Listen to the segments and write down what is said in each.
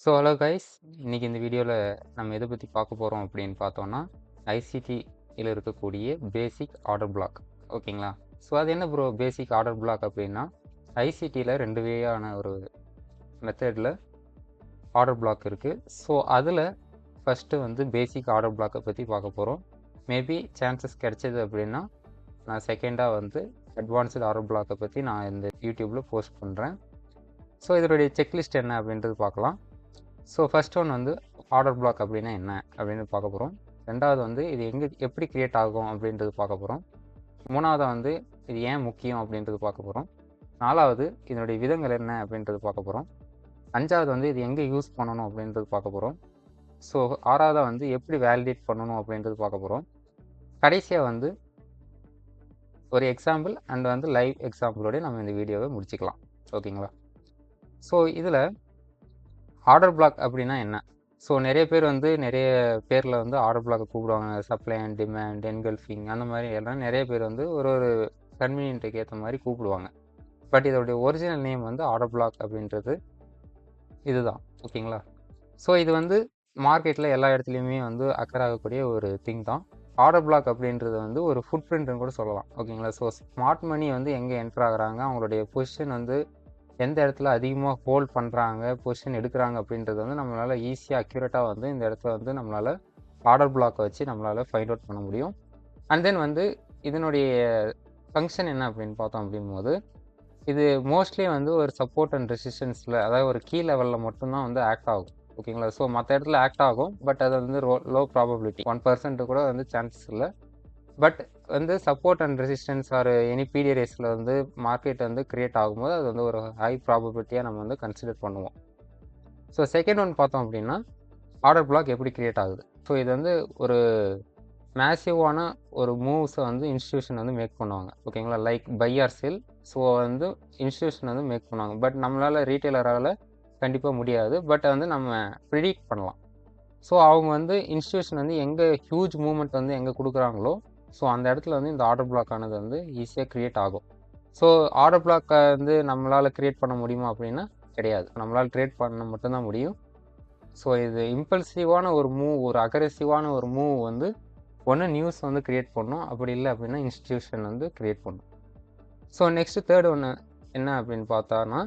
So hello guys, இன்னைக்கு இந்த வீடியோவில் நம்ம எதை பற்றி பார்க்க போகிறோம் அப்படின்னு பார்த்தோம்னா ஐசிடியில் இருக்கக்கூடிய பேசிக் ஆர்டர் பிளாக். ஓகேங்களா? ஸோ அது என்ன ப்ரோ பேசிக் ஆர்டர் பிளாக் அப்படின்னா, ஐசிடியில் ரெண்டு வேயான ஒரு மெத்தடில் ஆர்டர் பிளாக் இருக்குது. ஸோ அதில் ஃபஸ்ட்டு வந்து பேசிக் ஆர்டர் பிளாக்கை பற்றி பார்க்க போகிறோம். மேபி சான்சஸ் கிடைச்சது அப்படின்னா நான் செகண்டாக வந்து அட்வான்ஸ்டு ஆர்டர் பிளாக்கை பற்றி நான் இந்த யூடியூப்பில் போஸ்ட் பண்ணுறேன். ஸோ இதனுடைய செக்லிஸ்ட் என்ன அப்படின்றது பார்க்கலாம். ஸோ ஃபர்ஸ்ட் ஒன் வந்து ஆர்டர் பிளாக் அப்படின்னா என்ன அப்படின்னு பார்க்க போகிறோம். ரெண்டாவது வந்து இது எப்படி கிரியேட் ஆகும் அப்படின்றது பார்க்க போகிறோம். மூணாவது வந்து இது ஏன் முக்கியம் அப்படின்றது பார்க்க போகிறோம். நாலாவது இதனுடைய விதங்கள் என்ன அப்படின்றது பார்க்க போகிறோம். அஞ்சாவது வந்து இது எங்கே யூஸ் பண்ணணும் அப்படின்றது பார்க்க போகிறோம். ஸோ ஆறாவது வந்து எப்படி வேலிடேட் பண்ணணும் அப்படின்றது பார்க்க போகிறோம். கடைசியாக வந்து ஒரு எக்ஸாம்பிள் அண்ட் வந்து லைவ் எக்ஸாம்பிளோட நம்ம இந்த வீடியோவை முடிச்சுக்கலாம். ஓகேங்களா? ஸோ இதில் ஆர்டர் பிளாக் அப்படின்னா என்ன? ஸோ நிறைய பேர் வந்து நிறைய பேரில் வந்து ஆர்டர் பிளாக்கை கூப்பிடுவாங்க. சப்ளை அண்ட் டிமாண்ட், என்கல்ஃபிங், அந்த மாதிரி எல்லாம் நிறைய பேர் வந்து ஒரு ஒரு கன்வீனியன்ட்டுக்கு ஏற்ற மாதிரி கூப்பிடுவாங்க. பட் இதோடைய ஒரிஜினல் நேம் வந்து ஆர்டர் பிளாக் அப்படின்றது இதுதான். ஓகேங்களா? ஸோ இது வந்து மார்க்கெட்டில் எல்லா இடத்துலையுமே வந்து அக்கர் ஆகக்கூடிய ஒரு திங் தான். ஆர்டர் பிளாக் அப்படின்றது வந்து ஒரு ஃபுட் பிரிண்ட்னு கூட சொல்லலாம். ஓகேங்களா? ஸோ ஸ்மார்ட் மணி வந்து எங்கே என்டர் ஆகுறாங்க, அவங்களுடைய பொசிஷன் வந்து எந்த இடத்துல அதிகமாக ஹோல்ட் பண்ணுறாங்க, பொசிஷன் எடுக்கிறாங்க அப்படின்றது வந்து நம்மளால் ஈஸியாக அக்யூரேட்டாக வந்து இந்த இடத்துல வந்து நம்மளால் ஆர்டர் பிளாக்கை வச்சு நம்மளால் ஃபைண்ட் அவுட் பண்ண முடியும். அண்ட் தென் வந்து இதனுடைய ஃபங்க்ஷன் என்ன அப்படின்னு பார்த்தோம் அப்படிங்கும்போது, இது மோஸ்ட்லி வந்து ஒரு சப்போர்ட் அண்ட் ரெசிஸ்டன்ஸில், அதாவது ஒரு கீ லெவலில் மட்டும்தான் வந்து ஆக்ட் ஆகும். ஓகேங்களா? ஸோ மற்ற இடத்துல ஆக்ட் ஆகும், பட் அது வந்து லோ ப்ராபபிலிட்டி, 1% கூட வந்து சான்சஸ் இல்லை. பட் வந்து support and resistance are any பீரியட்ஸில் வந்து மார்க்கெட் வந்து கிரியேட் ஆகும்போது அது வந்து ஒரு ஹை ப்ராபபிலிட்டியாக நம்ம வந்து கன்சிடர் பண்ணுவோம். ஸோ செகண்ட் ஒன் பார்த்தோம் அப்படின்னா ஆர்டர் பிளாக் எப்படி கிரியேட் ஆகுது. ஸோ இது வந்து ஒரு மேசிவான ஒரு மூவ்ஸை வந்து இன்ஸ்டியூஷன் வந்து மேக் பண்ணுவாங்க. ஓகேங்களா? Like buy or sell. So வந்து இன்ஸ்டியூஷன் வந்து மேக் பண்ணுவாங்க. பட் நம்மளால் ரீட்டைலரால் கண்டிப்பாக முடியாது. பட் வந்து நம்ம ப்ரிடிக்ட் பண்ணலாம். ஸோ அவங்க வந்து இன்ஸ்டியூஷன் வந்து எங்கே ஹியூஜ் மூவ்மெண்ட் வந்து எங்கே கொடுக்குறாங்களோ, ஸோ அந்த இடத்துல வந்து இந்த ஆர்டர் பிளாக் ஆனது வந்து ஈஸியாக க்ரியேட் ஆகும். ஸோ ஆர்டர் பிளாக்கை வந்து நம்மளால் க்ரியேட் பண்ண முடியுமா அப்படின்னா கிடையாது. நம்மளால் க்ரியேட் பண்ண மட்டும்தான் முடியும். ஸோ இது இம்பல்சிவான ஒரு மூவ், ஒரு அக்ரெசிவான ஒரு மூவ் வந்து ஒன்று நியூஸ் வந்து க்ரியேட் பண்ணும், அப்படி இல்லை அப்படின்னா இன்ஸ்டியூஷன் வந்து க்ரியேட் பண்ணும். ஸோ நெக்ஸ்ட்டு தேர்ட் ஒன்று என்ன அப்படின்னு பார்த்தோன்னா,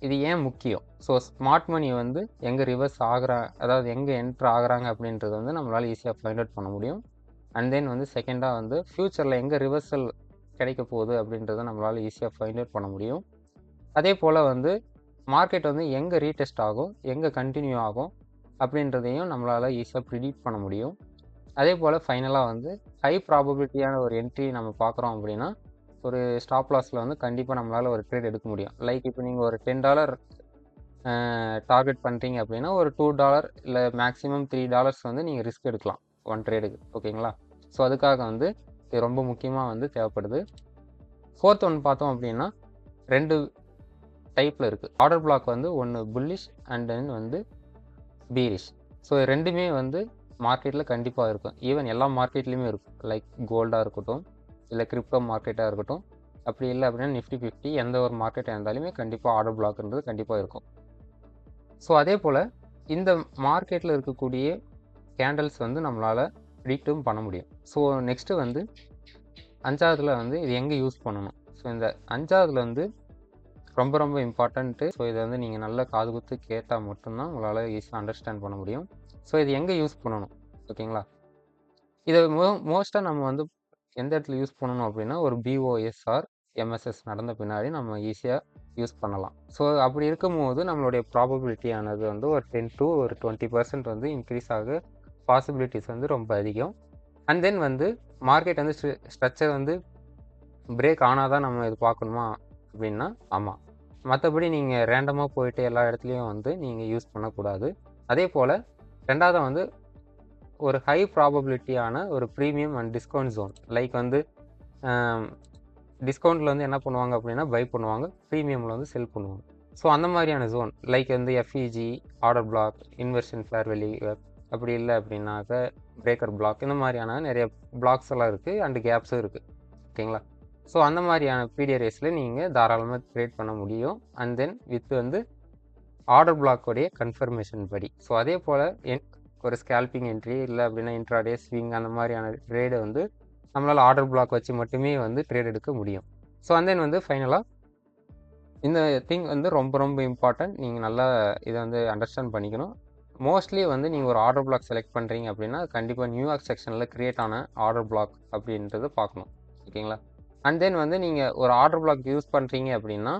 இது ஏன் முக்கியம்? ஸோ ஸ்மார்ட் மணி வந்து எங்கே ரிவர்ஸ் ஆகுறாங்க, அதாவது எங்கே என்ட்ரு ஆகுறாங்க அப்படின்றது வந்து நம்மளால் ஈஸியாக ஃபைண்ட் அவுட் பண்ண முடியும். அண்ட் தென் வந்து செகண்டாக வந்து ஃப்யூச்சரில் எங்கே ரிவர்சல் கிடைக்க போகுது அப்படின்றத நம்மளால் ஈஸியாக ஃபைண்ட் அவுட் பண்ண முடியும். அதே போல் வந்து மார்க்கெட் வந்து எங்கே ரீடெஸ்ட் ஆகும், எங்கே கண்டினியூ ஆகும் அப்படின்றதையும் நம்மளால் ஈஸியாக ப்ரிடிக்ட் பண்ண முடியும். அதே போல் ஃபைனலாக வந்து ஹை ப்ராபபிலிட்டியான ஒரு என்ட்ரி நம்ம பார்க்குறோம் அப்படின்னா ஒரு ஸ்டாப் லாஸில் வந்து கண்டிப்பாக நம்மளால் ஒரு ட்ரேட் எடுக்க முடியும். லைக் இப்போ நீங்கள் ஒரு $10 டார்கெட் பண்ணுறீங்க அப்படின்னா ஒரு $2 இல்லை மேக்ஸிமம் $3 வந்து நீங்கள் ரிஸ்க் எடுக்கலாம் ஒன் ட்ரேடுக்கு. ஓகேங்களா? ஸோ அதுக்காக வந்து இது ரொம்ப முக்கியமாக வந்து தேவைப்படுது. ஃபோர்த் ஒன் பார்த்தோம் அப்படின்னா ரெண்டு டைப்பில் இருக்குது. ஆர்டர் பிளாக் வந்து ஒன்று புல்லிஷ் அண்ட் தென் வந்து பீரிஷ். ஸோ ரெண்டுமே வந்து மார்க்கெட்டில் கண்டிப்பாக இருக்கும். ஈவன் எல்லா மார்க்கெட்லேயுமே இருக்கும். லைக் கோல்டாக இருக்கட்டும், இல்லை கிரிப்டோ மார்க்கெட்டாக இருக்கட்டும், அப்படி இல்லை அப்படின்னா நிஃப்டி 50 எந்த ஒரு மார்க்கெட்டாக இருந்தாலுமே கண்டிப்பாக ஆர்டர் பிளாக்ன்றது கண்டிப்பாக இருக்கும். ஸோ அதே போல் இந்த மார்க்கெட்டில் இருக்கக்கூடிய கேண்டல்ஸ் வந்து நம்மளால் ப்ரிடிக்டும் பண்ண முடியும். ஸோ நெக்ஸ்ட்டு வந்து அஞ்சாவதுல வந்து இது எங்கே யூஸ் பண்ணணும். ஸோ இந்த அஞ்சாவதுல வந்து ரொம்ப ரொம்ப இம்பார்ட்டண்ட்டு. ஸோ இதை வந்து நீங்கள் நல்ல காது குத்து கேட்டால் மட்டும்தான் உங்களால் ஈஸியாக அண்டர்ஸ்டாண்ட் பண்ண முடியும். ஸோ இது எங்கே யூஸ் பண்ணணும்? ஓகேங்களா? இதை மோஸ்ட்டாக நம்ம வந்து எந்த இடத்துல யூஸ் பண்ணணும் அப்படின்னா ஒரு பிஓஎஸ்ஆர் எம்எஸ்எஸ் நடந்த பின்னாடி நம்ம ஈஸியாக யூஸ் பண்ணலாம். ஸோ அப்படி இருக்கும்போது நம்மளுடைய ப்ராபபிலிட்டியானது வந்து ஒரு 10 to ஒரு 20% வந்து இன்க்ரீஸ் ஆக பாசிபிலிட்டிஸ் வந்து ரொம்ப அதிகம். அண்ட் தென் வந்து மார்க்கெட் வந்து ஸ்ட்ரக்சர் வந்து பிரேக் ஆனால் தான் நம்ம இது பார்க்கணுமா அப்படின்னா ஆமாம். மற்றபடி நீங்கள் ரேண்டமாக போயிட்டு எல்லா இடத்துலையும் வந்து நீங்கள் யூஸ் பண்ணக்கூடாது. அதே போல் ரெண்டாவது வந்து ஒரு ஹை ப்ராபபிலிட்டியான ஒரு premium and discount zone. Like வந்து டிஸ்கவுண்ட்டில் வந்து என்ன பண்ணுவாங்க அப்படின்னா பை பண்ணுவாங்க, ப்ரீமியமில் வந்து செல் பண்ணுவாங்க. ஸோ அந்த மாதிரியான ஜோன் லைக் வந்து FVG, order block, inversion fair value, அப்படி இல்லை அப்படின்னாக்க பிரேக்கர் பிளாக், இந்த மாதிரியான நிறைய பிளாக்ஸ் எல்லாம் இருக்குது அண்டு கேப்ஸும் இருக்குது. ஓகேங்களா? ஸோ அந்த மாதிரியான பீரியட் ரேஸில் நீங்கள் தாராளமாக ட்ரேட் பண்ண முடியும். அண்ட் தென் வித் வந்து ஆர்டர் பிளாக்கோடைய கன்ஃபர்மேஷன் படி. ஸோ அதே போல் ஒரு ஸ்கேல்பிங் என்ட்ரி இல்லை அப்படின்னா இன்ட்ராடே ஸ்விங் அந்த மாதிரியான ட்ரேடை வந்து நம்மளால் ஆர்டர் பிளாக் வச்சு மட்டுமே வந்து ட்ரேட் எடுக்க முடியும். ஸோ அண்ட் தென் வந்து ஃபைனலாக இந்த திங் வந்து ரொம்ப ரொம்ப இம்பார்ட்டன்ட். நீங்கள் நல்லா இதை வந்து அண்டர்ஸ்டாண்ட் பண்ணிக்கணும். மோஸ்ட்லி வந்து நீங்கள் ஒரு ஆர்டர் பிளாக் செலக்ட் பண்ணுறீங்க அப்படின்னா கண்டிப்பாக நியூயார்க் செக்ஷனில் க்ரியேட் ஆன ஆர்டர் பிளாக் அப்படின்றது பார்க்கணும். ஓகேங்களா? அண்ட் தென் வந்து நீங்கள் ஒரு ஆர்டர் பிளாக் யூஸ் பண்ணுறீங்க அப்படின்னா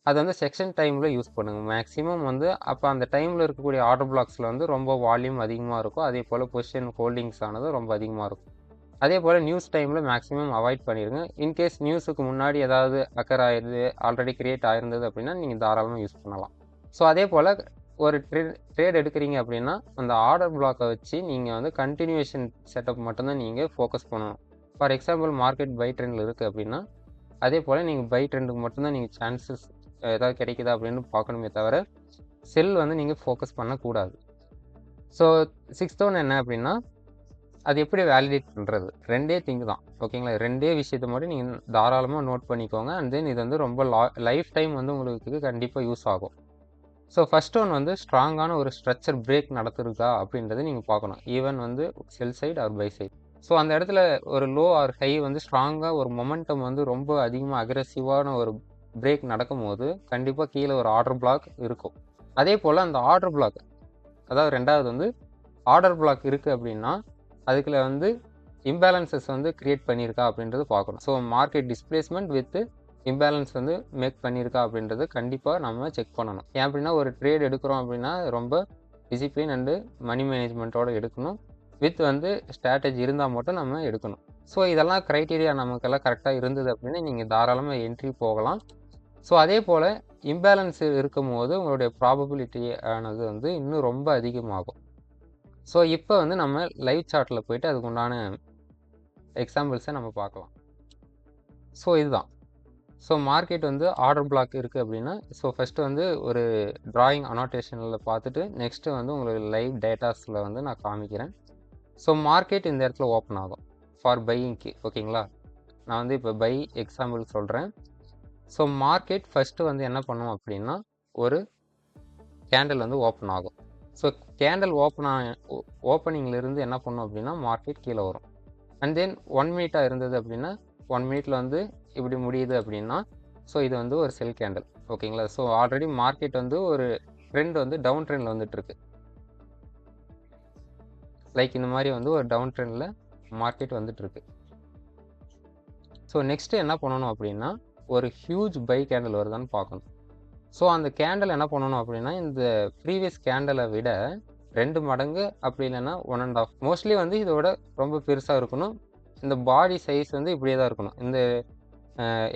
அது வந்து செக்ஷன் டைமில் யூஸ் பண்ணுங்கள். மேக்ஸிமம் வந்து அப்போ அந்த டைமில் இருக்கக்கூடிய ஆர்டர் பிளாக்ஸில் வந்து ரொம்ப வால்யூம் அதிகமாக இருக்கும். அதே போல் பொசிஷன் ஹோல்டிங்ஸ் ஆனது ரொம்ப அதிகமாக இருக்கும். அதே போல் நியூஸ் டைமில் மேக்ஸிமம் அவாய்ட் பண்ணிடுங்க. இன்கேஸ் நியூஸுக்கு முன்னாடி ஏதாவது அக்கர் ஆயிடுது, ஆல்ரெடி கிரியேட் ஆயிருந்தது அப்படின்னா நீங்கள் தாராளமாக யூஸ் பண்ணலாம். ஸோ அதே போல் ஒரு ட்ரேட் எடுக்கிறீங்க அப்படின்னா அந்த ஆர்டர் பிளாக்கை வச்சு நீங்கள் வந்து கண்டினியூஷன் செட்டப் மட்டும்தான் நீங்கள் ஃபோக்கஸ் பண்ணணும். ஃபார் எக்ஸாம்பிள் மார்க்கெட் பை ட்ரெண்டில் இருக்குது அப்படின்னா அதே போல் நீங்கள் பை ட்ரெண்டுக்கு மட்டும்தான் நீங்கள் சான்சஸ் ஏதாவது கிடைக்குதா அப்படின்னு பார்க்கணுமே தவிர செல் வந்து நீங்கள் ஃபோக்கஸ் பண்ணக்கூடாது. ஸோ 6th ஒன் என்ன அப்படின்னா அது எப்படி வேலிடேட் பண்ணுறது, ரெண்டே திங்க் தான். ஓகேங்களா? ரெண்டே விஷயத்தை மட்டும் நீங்கள் தாராளமாக நோட் பண்ணிக்கோங்க. அண்ட் தென் இது வந்து ரொம்ப லைஃப் டைம் வந்து உங்களுக்கு கண்டிப்பாக யூஸ் ஆகும். ஸோ ஃபர்ஸ்ட் ஒன் வந்து ஸ்ட்ராங்கான ஒரு ஸ்ட்ரக்சர் பிரேக் நடத்துருக்கா அப்படின்றத நீங்கள் பார்க்கணும். ஈவன் வந்து sell side or buy side. So அந்த இடத்துல ஒரு லோ ஆர் ஹை வந்து ஸ்ட்ராங்காக ஒரு மொமெண்டம் வந்து ரொம்ப அதிகமாக அக்ரெசிவான ஒரு பிரேக் நடக்கும்போது கண்டிப்பாக கீழே ஒரு ஆர்டர் பிளாக் இருக்கும். அதே போல் அந்த ஆர்டர் பிளாக், அதாவது ரெண்டாவது வந்து ஆர்டர் பிளாக் இருக்குது அப்படின்னா அதுக்குள்ள வந்து இம்பேலன்சஸ் வந்து கிரியேட் பண்ணியிருக்கா அப்படின்றது பார்க்கணும். So market displacement with imbalance வந்து மேக் பண்ணியிருக்கா அப்படின்றது கண்டிப்பாக நம்ம செக் பண்ணணும். ஏன் அப்படின்னா ஒரு ட்ரேட் எடுக்கிறோம் அப்படின்னா ரொம்ப டிசிப்ளின் அண்டு மணி மேனேஜ்மெண்ட்டோடு எடுக்கணும். வித் வந்து ஸ்ட்ராட்டஜி இருந்தால் மட்டும் நம்ம எடுக்கணும். ஸோ இதெல்லாம் க்ரைட்டீரியா நமக்கெல்லாம் கரெக்டாக இருந்தது அப்படின்னா நீங்கள் தாராளமாக என்ட்ரி போகலாம். ஸோ அதே போல் இம்பேலன்ஸ் இருக்கும் போது உங்களுடைய ப்ராபபிலிட்டி ஆனது வந்து இன்னும் ரொம்ப அதிகமாகும். ஸோ இப்போ வந்து நம்ம லைவ் சார்ட்டில் போயிட்டு அதுக்கு உண்டான எக்ஸாம்பிள்ஸை நம்ம பார்க்கலாம். ஸோ இதுதான். ஸோ மார்க்கெட் வந்து ஆர்டர் பிளாக் இருக்குது அப்படின்னா ஸோ ஃபஸ்ட்டு வந்து ஒரு ட்ராயிங் அனோட்டேஷனில் பார்த்துட்டு நெக்ஸ்ட்டு வந்து உங்களுக்கு லைவ் டேட்டாஸில் வந்து நான் காமிக்கிறேன். ஸோ மார்க்கெட் இந்த இடத்துல ஓப்பன் ஆகும் ஃபார் பையிங்க்கு. ஓகேங்களா? நான் வந்து இப்போ பை எக்ஸாம்பிள் சொல்கிறேன். ஸோ மார்க்கெட் ஃபஸ்ட்டு வந்து என்ன பண்ணும் அப்படின்னா ஒரு கேண்டில் வந்து ஓப்பன் ஆகும். ஸோ கேண்டில் ஓப்பனிங்லேருந்து என்ன பண்ணும் அப்படின்னா மார்க்கெட் கீழே வரும். அண்ட் தென் 1 மினிட்டாக இருந்தது அப்படின்னா 1 மினிட்டில் வந்து இப்படி முடியுது அப்படின்னா ஸோ இது வந்து ஒரு செல் கேண்டில். ஓகேங்களா? ஸோ ஆல்ரெடி மார்க்கெட் வந்து ஒரு ட்ரெண்ட் வந்து டவுன் ட்ரெண்டில் வந்துட்டுருக்கு. லைக் இந்த மாதிரி வந்து ஒரு டவுன் ட்ரெண்டில் மார்க்கெட் வந்துட்டுருக்கு. ஸோ நெக்ஸ்ட்டு என்ன பண்ணணும் அப்படின்னா ஒரு ஹியூஜ் பை கேண்டில் வருதான்னு பார்க்கணும். ஸோ அந்த கேண்டில் என்ன பண்ணணும் அப்படின்னா இந்த ப்ரீவியஸ் கேண்டலை விட 2 மடங்கு அப்படி இல்லைன்னா 1.5 மோஸ்ட்லி வந்து இதோட ரொம்ப பெருசாக இருக்கணும். இந்த பாடி சைஸ் வந்து இப்படியே தான் இருக்கணும். இந்த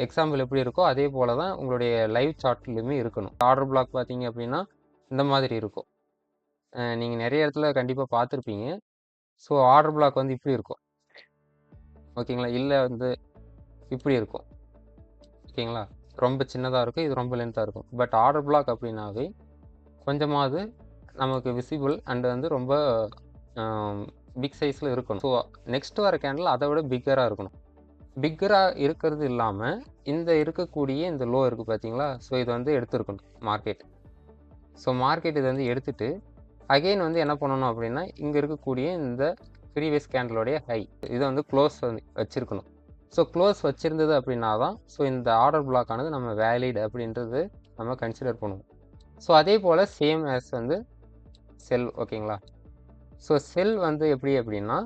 எக்ஸாம்பிள் எப்படி இருக்கோ அதே போல் தான் உங்களுடைய லைவ் சார்ட்லையுமே இருக்கணும். ஆர்டர் பிளாக் பார்த்தீங்க அப்படின்னா இந்த மாதிரி இருக்கும். நீங்கள் நிறைய இடத்துல கண்டிப்பாக பார்த்துருப்பீங்க. ஸோ ஆர்டர் பிளாக் வந்து இப்படி இருக்கும். ஓகேங்களா? இல்லை வந்து இப்படி இருக்கும். ஓகேங்களா? ரொம்ப சின்னதாக இருக்கும், இது ரொம்ப லென்த்தாக இருக்கும். பட் ஆர்டர் பிளாக் அப்படின்னாவே கொஞ்சமாவது நமக்கு விசிபிள் அண்ட் வந்து ரொம்ப பிக் சைஸில் இருக்கணும். ஸோ நெக்ஸ்ட் வர கேண்டில் அதை விட பிக்கராக இருக்கணும். பிக்கராக இருக்கிறது இல்லாமல் இந்த இருக்கக்கூடிய இந்த லோ இருக்குது பார்த்தீங்களா? ஸோ இது வந்து எடுத்துருக்கணும் மார்க்கெட். ஸோ மார்க்கெட் இதை வந்து எடுத்துகிட்டு அகெயின் வந்து என்ன பண்ணணும் அப்படின்னா இங்கே இருக்கக்கூடிய இந்த ப்ரீவியஸ் கேண்டலோடைய ஹை இதை வந்து க்ளோஸ் வந்து வச்சுருக்கணும். ஸோ க்ளோஸ் வச்சுருந்தது அப்படின்னா தான் ஸோ இந்த ஆர்டர் பிளாக் ஆனது நம்ம வேலிட் அப்படின்றது நம்ம கன்சிடர் பண்ணுவோம். ஸோ அதே போல் சேம் ஆஸ் வந்து செல். ஓகேங்களா? ஸோ செல் வந்து எப்படி அப்படின்னா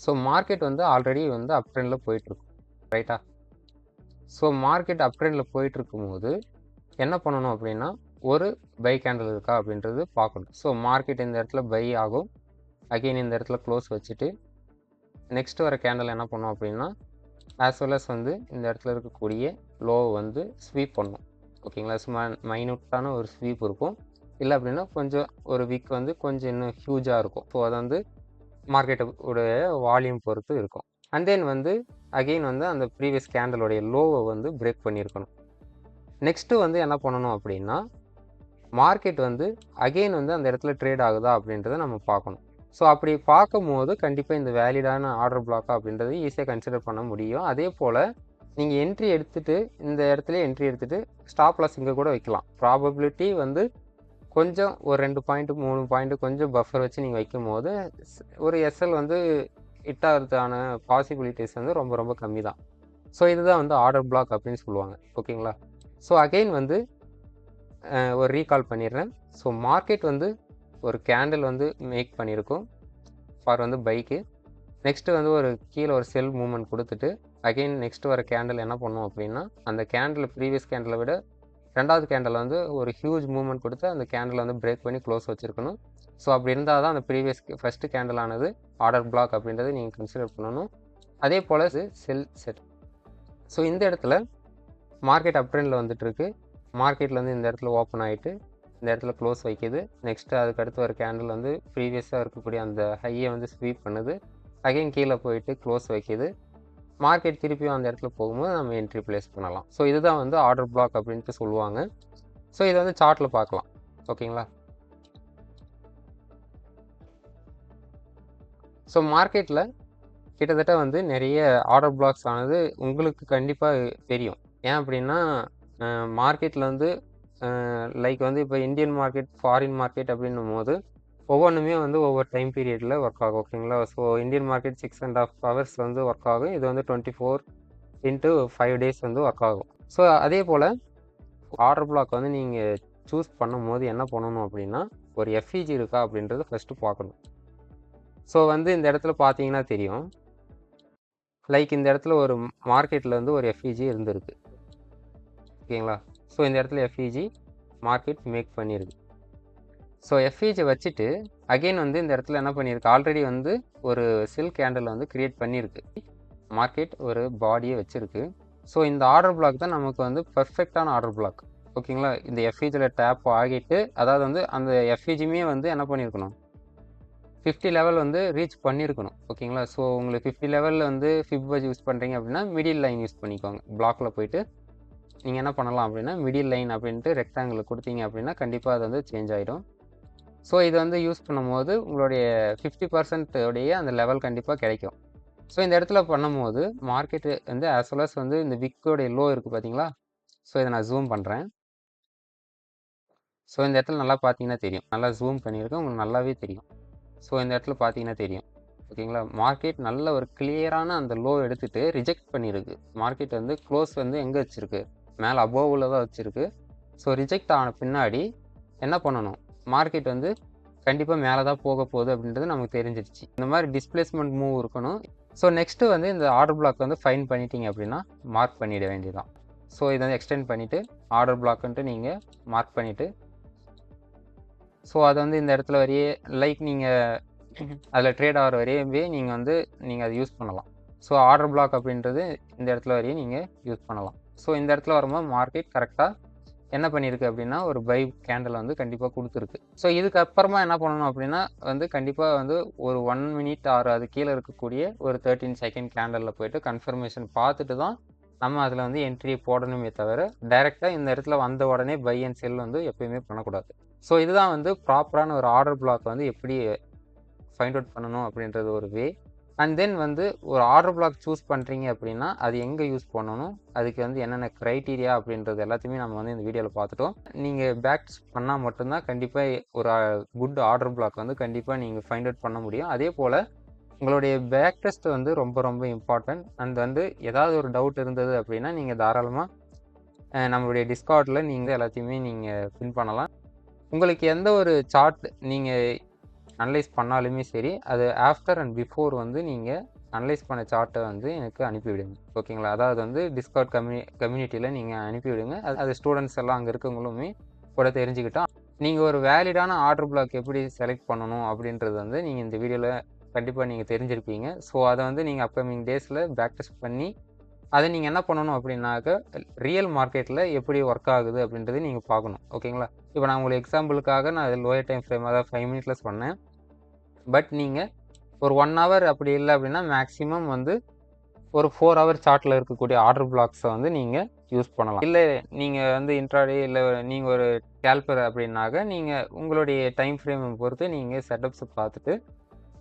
ஸோ மார்க்கெட் வந்து ஆல்ரெடி வந்து அப் ட்ரெண்டில் போயிட்டுருக்கும். ரைட்டா? ஸோ மார்க்கெட் அப் ட்ரெண்டில் போயிட்டுருக்கும்போது என்ன பண்ணணும் அப்படின்னா ஒரு பை கேண்டில் இருக்கா அப்படின்றது பார்க்கணும். ஸோ மார்க்கெட் இந்த இடத்துல பை ஆகும். அகெயின் இந்த இடத்துல க்ளோஸ் வச்சுட்டு நெக்ஸ்ட் வர கேண்டில் என்ன பண்ணோம் அப்படின்னா ஆஸ் வெல் அஸ் வந்து இந்த இடத்துல இருக்கக்கூடிய லோவை வந்து ஸ்வீப் பண்ணும். ஓகேங்களா? சும்மா மைனூட்டான ஒரு ஸ்வீப் இருக்கும். இல்லை அப்படின்னா கொஞ்சம் ஒரு வீக் வந்து கொஞ்சம் இன்னும் ஹியூஜாக இருக்கும். ஸோ அதை வந்து மார்க்கெட்டோடைய வால்யூம் பொறுத்து இருக்கும். அண்ட் தென் வந்து அகெயின் வந்து அந்த ப்ரீவியஸ் கேண்டலோடைய லோவை வந்து பிரேக் பண்ணியிருக்கணும். நெக்ஸ்ட்டு வந்து என்ன பண்ணணும் அப்படின்னா மார்க்கெட் வந்து அகெயின் வந்து அந்த இடத்துல ட்ரேட் ஆகுதா அப்படின்றத நம்ம பார்க்கணும். ஸோ அப்படி பார்க்கும்போது கண்டிப்பாக இந்த வேலிடான ஆர்டர் பிளாக்கா அப்படின்றது ஈஸியாக கன்சிடர் பண்ண முடியும். அதே போல் நீங்கள் என்ட்ரி எடுத்துகிட்டு இந்த இடத்துல என்ட்ரி எடுத்துகிட்டு ஸ்டாப் லாஸ் இங்கே கூட வைக்கலாம். ப்ராபபிலிட்டி வந்து கொஞ்சம் ஒரு 2 பாயிண்ட் 3 பாயிண்ட் கொஞ்சம் பஃபர் வச்சு நீங்கள் வைக்கும் போது ஒரு எஸ்எல் வந்து ஹிட் ஆகிறதுக்கான பாசிபிலிட்டிஸ் வந்து ரொம்ப ரொம்ப கம்மி தான். ஸோ இதுதான் வந்து ஆர்டர் பிளாக் அப்படின்னு சொல்லுவாங்க. ஓகேங்களா? ஸோ அகெயின் வந்து ஒரு ரீகால் பண்ணிடுறேன். ஸோ மார்க்கெட் வந்து ஒரு கேண்டில் வந்து மேக் பண்ணியிருக்கோம் ஃபார் வந்து பைக்கு. நெக்ஸ்ட்டு வந்து ஒரு கீழே ஒரு செல் மூவ்மெண்ட் கொடுத்துட்டு அகெயின் நெக்ஸ்ட்டு வர கேண்டில் என்ன பண்ணும் அப்படின்னா, அந்த கேண்டில் ப்ரீவியஸ் கேண்டிலை விட 2வது கேண்டில் வந்து ஒரு ஹியூஜ் மூவ்மெண்ட் கொடுத்து அந்த கேண்டில் வந்து பிரேக் பண்ணி க்ளோஸ் வச்சுருக்கணும். ஸோ அப்படி இருந்தால் தான் அந்த ப்ரீவியஸ் ஃபஸ்ட்டு கேண்டில் ஆனது ஆர்டர் பிளாக் அப்படின்றத நீங்கள் கன்சிடர் பண்ணணும். அதே போல் செல் செட். ஸோ இந்த இடத்துல மார்க்கெட் அப் ட்ரெண்டில் வந்துட்டுருக்கு. மார்க்கெட்டில் வந்து இந்த இடத்துல ஓப்பன் ஆகிட்டு இந்த இடத்துல க்ளோஸ் வைக்கிது. நெக்ஸ்ட்டு அதுக்கடுத்து ஒரு கேண்டில் வந்து ப்ரீவியஸாக இருக்கக்கூடிய அந்த ஹையை வந்து ஸ்வீப் பண்ணுது. அகைன் கீழே போயிட்டு க்ளோஸ் வைக்கிது. மார்க்கெட் திருப்பியும் அந்த இடத்துல போகும்போது நம்ம என்ட்ரி ப்ளேஸ் பண்ணலாம். ஸோ இதுதான் வந்து ஆர்டர் பிளாக் அப்படின்ட்டு சொல்லுவாங்க. ஸோ இதை வந்து சார்ட்டில் பார்க்கலாம். ஓகேங்களா? ஸோ மார்க்கெட்டில் கிட்டத்தட்ட வந்து நிறைய ஆர்டர் பிளாக்ஸ் ஆனது உங்களுக்கு கண்டிப்பாக தெரியும். ஏன் அப்படின்னா மார்க்கெட்டில் வந்து லைக் வந்து இப்போ இந்தியன் மார்க்கெட், ஃபாரின் மார்க்கெட் அப்படின்னும் போது ஒவ்வொன்றுமே வந்து ஒவ்வொரு டைம் பீரியடில் ஒர்க் ஆகும். ஓகேங்களா? ஸோ இந்தியன் மார்க்கெட் 6.5 ஹவர்ஸ் வந்து ஒர்க் ஆகும். இது வந்து 24x5 டேஸ் வந்து ஒர்க் ஆகும். ஸோ அதே போல் ஆர்டர் பிளாக் வந்து நீங்கள் சூஸ் பண்ணும்போது என்ன பண்ணணும் அப்படின்னா, ஒரு எஃப்இஜி இருக்கா அப்படின்றத ஃபஸ்ட்டு பார்க்கணும். ஸோ வந்து இந்த இடத்துல பார்த்தீங்கன்னா தெரியும். லைக் இந்த இடத்துல ஒரு மார்க்கெட்டில் வந்து ஒரு எஃப்இஜி இருந்திருக்கு. ஓகேங்களா? ஸோ இந்த இடத்துல எஃப்இஜி மார்க்கெட் மேக் பண்ணியிருக்கு. ஸோ எஃப்இஜி வச்சுட்டு அகெயின் வந்து இந்த இடத்துல என்ன பண்ணியிருக்கு, ஆல்ரெடி வந்து ஒரு செல் கேண்டில் வந்து க்ரியேட் பண்ணியிருக்கு. மார்க்கெட் ஒரு பாடியை வச்சுருக்கு. ஸோ இந்த ஆர்டர் பிளாக் தான் நமக்கு வந்து பர்ஃபெக்டான ஆர்டர் பிளாக். ஓகேங்களா? இந்த எஃப்இஜியில் டேப் ஆகிட்டு அதாவது வந்து அந்த எஃப்இஜியுமே வந்து என்ன பண்ணியிருக்கணும், 50 லெவல் வந்து ரீச் பண்ணியிருக்கணும். ஓகேங்களா? ஸோ உங்களுக்கு 50 லெவலில் வந்து ஃபிப் யூஸ் பண்ணுறீங்க அப்படின்னா மிடில் லைன் யூஸ் பண்ணிக்கோங்க. பிளாக்கில் போயிட்டு நீங்கள் என்ன பண்ணலாம் அப்படின்னா மிடில் லைன் அப்படின்ட்டு ரெக்டாங்கிள் கொடுத்தீங்க அப்படின்னா கண்டிப்பாக அது வந்து சேஞ்ச் ஆகிடும். ஸோ இது வந்து யூஸ் பண்ணும்போது உங்களுடைய 50% உடைய அந்த லெவல் கண்டிப்பாக கிடைக்கும். ஸோ இந்த இடத்துல பண்ணும்போது மார்க்கெட்டு வந்து ஆஸ் வெல் அஸ் வந்து இந்த விக்கோடைய லோ இருக்குது பார்த்தீங்களா? ஸோ இதை நான் ஜூம் பண்ணுறேன். ஸோ இந்த இடத்துல நல்லா பார்த்தீங்கன்னா தெரியும். நல்லா ஜூம் பண்ணியிருக்கேன், உங்களுக்கு நல்லாவே தெரியும். ஸோ இந்த இடத்துல பார்த்தீங்கன்னா தெரியும். ஓகேங்களா? மார்க்கெட் நல்ல ஒரு கிளியரான அந்த லோ எடுத்துகிட்டு ரிஜெக்ட் பண்ணியிருக்கு. மார்க்கெட் வந்து க்ளோஸ் வந்து எங்கே வச்சுருக்கு, மேலே அபோவில் தான் வச்சுருக்கு. ஸோ ரிஜெக்ட் ஆன பின்னாடி என்ன பண்ணணும், மார்க்கெட் வந்து கண்டிப்பாக மேலே தான் போக போகுது அப்படின்றது நமக்கு தெரிஞ்சிருச்சு. இந்த மாதிரி டிஸ்பிளேஸ்மெண்ட் மூவ் இருக்கணும். ஸோ நெக்ஸ்ட்டு வந்து இந்த ஆர்டர் பிளாக் வந்து ஃபைன் பண்ணிட்டீங்க அப்படின்னா மார்க் பண்ணிட வேண்டியதான். ஸோ இதை வந்து எக்ஸ்டெண்ட் பண்ணிவிட்டு ஆர்டர் பிளாக்குன்ட்டு நீங்கள் மார்க் பண்ணிவிட்டு ஸோ அதை வந்து இந்த இடத்துல வரையே லைக் நீங்கள் அதில் ட்ரேட் ஆகிற வரையவே நீங்கள் அதை யூஸ் பண்ணலாம். ஸோ ஆர்டர் பிளாக் அப்படின்றது இந்த இடத்துல வரையே நீங்கள் யூஸ் பண்ணலாம். ஸோ இந்த இடத்துல வரும்போது மார்க்கெட் கரெக்டாக என்ன பண்ணியிருக்கு அப்படின்னா ஒரு பை கேண்டில் வந்து கண்டிப்பாக கொடுத்துருக்கு. ஸோ இதுக்கப்புறமா என்ன பண்ணணும் அப்படின்னா வந்து கண்டிப்பாக வந்து ஒரு 1 மினிட் ஆர் அது கீழே இருக்கக்கூடிய ஒரு 13 செகண்ட் கேண்டலில் போய்ட்டு கன்ஃபர்மேஷன் பார்த்துட்டு தான் நம்ம அதில் வந்து என்ட்ரி போடணுமே தவிர டைரெக்டாக இந்த இடத்துல வந்த உடனே பை அண்ட் செல் வந்து எப்பயுமே பண்ணக்கூடாது. ஸோ இதுதான் வந்து ப்ராப்பரான ஒரு ஆர்டர் பிளாக் வந்து எப்படி ஃபைண்ட் அவுட் பண்ணணும் அப்படின்றது ஒரு வே. அண்ட் தென் வந்து ஒரு ஆர்டர் பிளாக் சூஸ் பண்ணுறீங்க அப்படின்னா அது எங்கே யூஸ் பண்ணணும், அதுக்கு வந்து என்னென்ன க்ரைட்டீரியா அப்படின்றது எல்லாத்தையுமே நம்ம வந்து இந்த வீடியோவில் பார்த்துட்டோம். நீங்கள் பேக் பண்ணால் மட்டும்தான் கண்டிப்பாக ஒரு குட் ஆர்டர் பிளாக் வந்து கண்டிப்பாக நீங்கள் ஃபைண்ட் அவுட் பண்ண முடியும். அதே போல் உங்களுடைய பேக் டெஸ்ட் வந்து ரொம்ப ரொம்ப இம்பார்ட்டன்ட். அண்ட் வந்து ஏதாவது ஒரு டவுட் இருந்தது அப்படின்னா நீங்கள் தாராளமாக நம்மளுடைய டிஸ்கார்டில் நீங்கள் எல்லாத்தையுமே நீங்கள் பின் பண்ணலாம். உங்களுக்கு எந்த ஒரு சார்ட் நீங்கள் அனலைஸ் பண்ணாலுமே சரி, அது ஆஃப்டர் அண்ட் பிஃபோர் வந்து நீங்கள் அனலைஸ் பண்ண சார்ட்டை வந்து எனக்கு அனுப்பிவிடுங்க. ஓகேங்களா? அதாவது வந்து டிஸ்கார்ட் கம்யூனிட்டியில் நீங்கள் அனுப்பிவிடுங்க. அது ஸ்டூடெண்ட்ஸ் எல்லாம் அங்கே இருக்கவங்களுமே கூட தெரிஞ்சுக்கிட்டோம். நீங்கள் ஒரு வேலிடான ஆர்டர் பிளாக் எப்படி செலக்ட் பண்ணணும் அப்படின்றது வந்து நீங்கள் இந்த வீடியோவில் கண்டிப்பாக நீங்கள் தெரிஞ்சிருப்பீங்க. ஸோ அதை வந்து நீங்கள் அப்கமிங் டேஸில் பேக் டெஸ்ட் பண்ணி அதை நீங்கள் என்ன பண்ணணும் அப்படின்னாக்க ரியல் மார்க்கெட்டில் எப்படி ஒர்க் ஆகுது அப்படின்றது நீங்கள் பார்க்கணும். ஓகேங்களா? இப்போ நான் உங்களுக்கு எக்ஸாம்பிளுக்காக நான் அது லோயர் டைம் ஃப்ரேம் அதாவது 5 மினிட்ஸில் சொன்னேன். பட் நீங்கள் ஒரு 1 ஹவர் அப்படி இல்லை அப்படின்னா மேக்ஸிமம் வந்து ஒரு 4 ஹவர் சார்ட்டில் இருக்கக்கூடிய ஆர்டர் பிளாக்ஸை வந்து நீங்கள் யூஸ் பண்ணலாம். இல்லை நீங்கள் வந்து இன்ட்ராடே இல்லை நீங்கள் ஒரு கேல்குலேட்டர் அப்படின்னாக்க நீங்கள் உங்களுடைய டைம் ஃப்ரேமை பொறுத்து நீங்கள் செட்டப்ஸை பார்த்துட்டு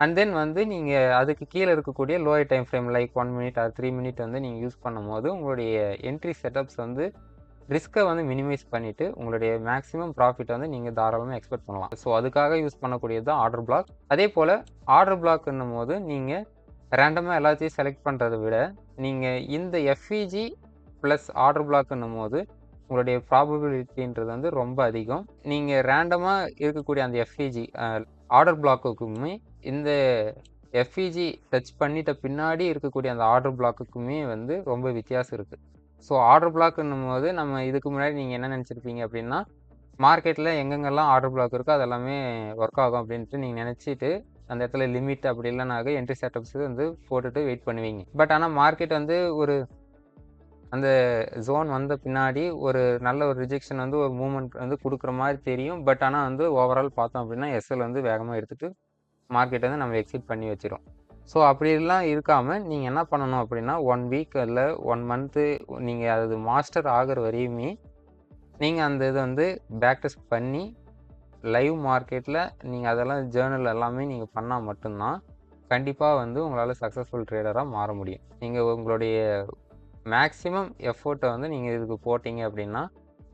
அண்ட் தென் வந்து நீங்கள் அதுக்கு கீழே இருக்கக்கூடிய lower time frame like 1 minute R 3 minute வந்து நீங்கள் யூஸ் பண்ணும்போது உங்களுடைய என்ட்ரி செட்டப்ஸ் வந்து ரிஸ்க்கை வந்து மினிமைஸ் பண்ணிவிட்டு உங்களுடைய மேக்ஸிமம் ப்ராஃபிட் வந்து நீங்கள் தாராளமாக எக்ஸ்பெக்ட் பண்ணலாம். ஸோ அதுக்காக யூஸ் பண்ணக்கூடியது தான் ஆர்டர் பிளாக். அதே போல் ஆர்டர் பிளாக்ன்னும் போது நீங்கள் ரேண்டமாக எல்லாத்தையும் செலக்ட் பண்ணுறதை விட நீங்கள் இந்த எஃப்இஜி ப்ளஸ் ஆர்டர் பிளாக்ன்னும் போது உங்களுடைய ப்ராபபிலிட்டின்றது வந்து ரொம்ப அதிகம். நீங்கள் ரேண்டமாக இருக்கக்கூடிய அந்த எஃப்இஜி ஆர்டர் பிளாக்குக்குமே இந்த எஃப்இஜி டச் பண்ணிட்ட பின்னாடி இருக்கக்கூடிய அந்த ஆர்டர் பிளாக்குக்குமே வந்து ரொம்ப வித்தியாசம் இருக்குது. ஸோ ஆர்டர் பிளாக்ன்னும் போது நம்ம இதுக்கு முன்னாடி நீங்கள் என்ன நினச்சிருப்பீங்க அப்படின்னா, மார்க்கெட்டில் எங்கெங்கெல்லாம் ஆர்டர் பிளாக் இருக்கோ அது எல்லாமே ஒர்க் ஆகும் அப்படின்ட்டு நீங்கள் நினச்சிட்டு அந்த இடத்துல லிமிட் அப்படி இல்லைனாக்க என்ட்ரி செட்டப்ஸ் வந்து போட்டுட்டு வெயிட் பண்ணுவீங்க. பட் ஆனால் மார்க்கெட் வந்து ஒரு அந்த ஜோன் வந்த பின்னாடி ஒரு நல்ல ஒரு ரிஜெக்ஷன் வந்து ஒரு மூவ்மெண்ட் வந்து கொடுக்குற மாதிரி தெரியும். பட் ஆனால் வந்து ஓவரால் பார்த்தோம் அப்படின்னா எஸ்எல் வந்து வேகமாக எடுத்துகிட்டு மார்க்கெட் வந்து நம்ம எக்ஸிட் பண்ணி வச்சிரும். ஸோ அப்படிலாம் இருக்காமல் நீங்கள் என்ன பண்ணணும் அப்படின்னா 1 வீக் இல்லை 1 மந்த்து நீங்கள் அது மாஸ்டர் ஆகிற வரையுமே நீங்கள் அந்த இதை வந்து பேக் டெஸ்ட் பண்ணி லைவ் மார்க்கெட்டில் நீங்கள் அதெல்லாம் ஜேர்னல் எல்லாமே நீங்கள் பண்ணால் மட்டும்தான் கண்டிப்பாக வந்து உங்களால் சக்ஸஸ்ஃபுல் ட்ரேடராக மாற முடியும். நீங்கள் உங்களுடைய மேக்ஸிமம் எஃபோர்ட்டை வந்து நீங்கள் இதுக்கு போட்டிங்க அப்படின்னா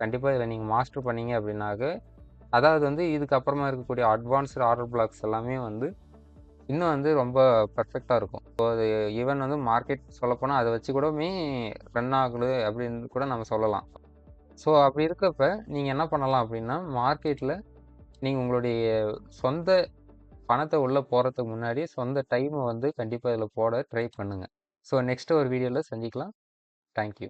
கண்டிப்பாக இதில் நீங்கள் மாஸ்டர் பண்ணீங்க அப்படின்னாக்க அதாவது வந்து இதுக்கப்புறமா இருக்கக்கூடிய அட்வான்ஸ்டு ஆர்டர் பிளாக்ஸ் எல்லாமே வந்து இன்னும் வந்து ரொம்ப பர்ஃபெக்டாக இருக்கும். ஸோ அது ஈவன் வந்து மார்க்கெட் சொல்லப்போனால் அதை வச்சு கூடமே ரன் ஆகுது அப்படின்னு கூட நம்ம சொல்லலாம். ஸோ அப்படி இருக்கப்ப நீங்கள் என்ன பண்ணலாம் அப்படின்னா மார்க்கெட்டில் நீங்கள் உங்களுடைய சொந்த பணத்தை உள்ளே போகிறதுக்கு முன்னாடி சொந்த டைமை வந்து கண்டிப்பாக இதில் போட ட்ரை பண்ணுங்கள். ஸோ நெக்ஸ்ட்டு ஒரு வீடியோவில் சந்திக்கலாம். தேங்க்யூ.